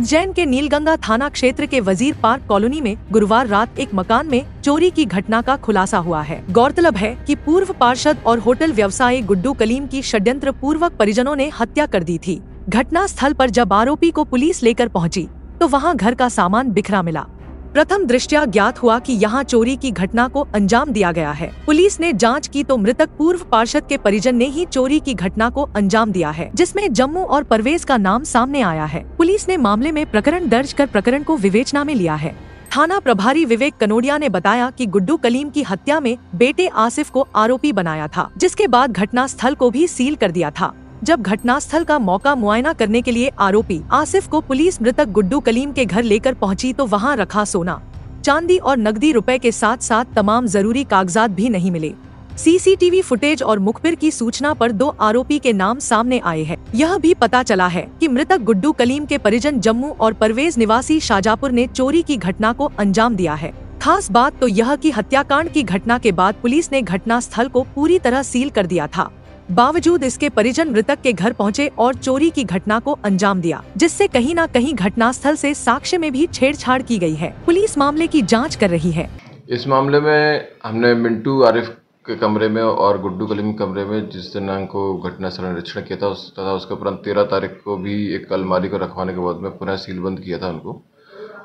उज्जैन के नीलगंगा थाना क्षेत्र के वजीर पार्क कॉलोनी में गुरुवार रात एक मकान में चोरी की घटना का खुलासा हुआ है। गौरतलब है कि पूर्व पार्षद और होटल व्यवसायी गुड्डू कलीम की षड्यंत्र पूर्वक परिजनों ने हत्या कर दी थी। घटना स्थल पर जब आरोपी को पुलिस लेकर पहुंची तो वहां घर का सामान बिखरा मिला। प्रथम दृष्टया ज्ञात हुआ कि यहां चोरी की घटना को अंजाम दिया गया है। पुलिस ने जांच की तो मृतक पूर्व पार्षद के परिजन ने ही चोरी की घटना को अंजाम दिया है, जिसमें जम्मू और परवेज का नाम सामने आया है। पुलिस ने मामले में प्रकरण दर्ज कर प्रकरण को विवेचना में लिया है। थाना प्रभारी विवेक कनोडिया ने बताया कि गुड्डू कलीम की हत्या में बेटे आसिफ को आरोपी बनाया था, जिसके बाद घटना स्थल को भी सील कर दिया था। जब घटनास्थल का मौका मुआयना करने के लिए आरोपी आसिफ को पुलिस मृतक गुड्डू कलीम के घर लेकर पहुंची तो वहां रखा सोना, चांदी और नकदी रुपए के साथ साथ तमाम जरूरी कागजात भी नहीं मिले। सीसीटीवी फुटेज और मुखबिर की सूचना पर 2 आरोपी के नाम सामने आए हैं। यह भी पता चला है कि मृतक गुड्डू कलीम के परिजन जम्मू और परवेज निवासी शाजापुर ने चोरी की घटना को अंजाम दिया है। खास बात तो यह कि हत्याकांड की घटना के बाद पुलिस ने घटना स्थल को पूरी तरह सील कर दिया था। बावजूद इसके परिजन मृतक के घर पहुंचे और चोरी की घटना को अंजाम दिया, जिससे कहीं न कहीं घटनास्थल से साक्ष्य में भी छेड़छाड़ की गई है। पुलिस मामले की जांच कर रही है। इस मामले में हमने मिंटू आरिफ के कमरे में और गुड्डू कलीम कमरे में जिस दिनांक को घटनास्थल निरीक्षण किया था तथा उसके उपरांत 13 तारीख को भी एक अलमारी को रखवाने के बाद में पुनः सीलबंद किया था उनको।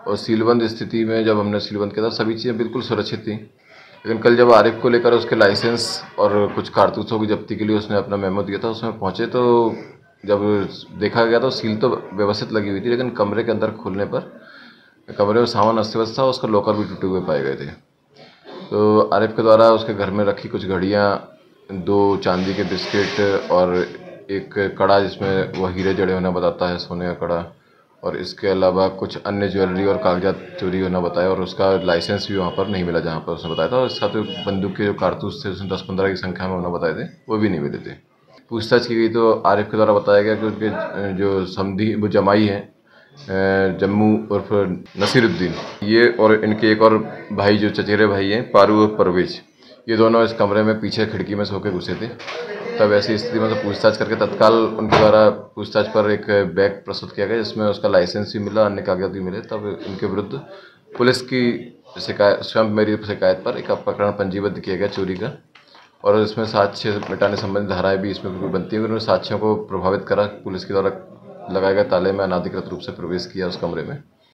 और सीलबंद स्थिति में जब हमने सीलबंद किया था सभी चीज़ें बिल्कुल सुरक्षित थी। लेकिन कल जब आरिफ को लेकर उसके लाइसेंस और कुछ कारतूसों की जब्ती के लिए उसने अपना मेमो दिया था, उसमें पहुंचे तो जब देखा गया तो सील तो व्यवस्थित लगी हुई थी, लेकिन कमरे के अंदर खोलने पर कमरे में सामान अस्त व्यस्त था, उसका लॉकर भी टूटे हुए पाए गए थे। तो आरिफ के द्वारा उसके घर में रखी कुछ घड़ियाँ, 2 चांदी के बिस्किट और एक कड़ा जिसमें वह हीरे जड़े होना बताता है, सोने का कड़ा, और इसके अलावा कुछ अन्य ज्वेलरी और कागजात चोरी होना बताया और उसका लाइसेंस भी वहाँ पर नहीं मिला जहाँ पर उसने बताया था। और इसके साथ बंदूक के जो कारतूस थे उसने 10-15 की संख्या में उन्होंने बताए थे, वो भी नहीं मिले थे। पूछताछ की गई तो आरिफ के द्वारा बताया गया कि उनके जो समधी वो जमाई हैं जम्मू उर्फ नसीरुद्दीन, ये और इनके एक और भाई जो चचेरे भाई हैं पारू और परवेज, ये दोनों इस कमरे में पीछे खिड़की में सो के घुसे थे। तब ऐसी स्थिति में तो पूछताछ करके तत्काल उनके द्वारा पूछताछ पर एक बैग प्रस्तुत किया गया जिसमें उसका लाइसेंस भी मिला, अन्य कागजात भी मिले। तब इनके विरुद्ध पुलिस की शिकायत, स्वयं मेरी शिकायत पर एक प्रकरण पंजीबद्ध किया गया चोरी का, और इसमें साक्ष्य मिटाने संबंधी धाराएं भी इसमें बनती है। उन्होंने साक्ष्यों को प्रभावित करा, पुलिस के द्वारा लगाए गए ताले में अनाधिकृत रूप से प्रवेश किया उस कमरे में।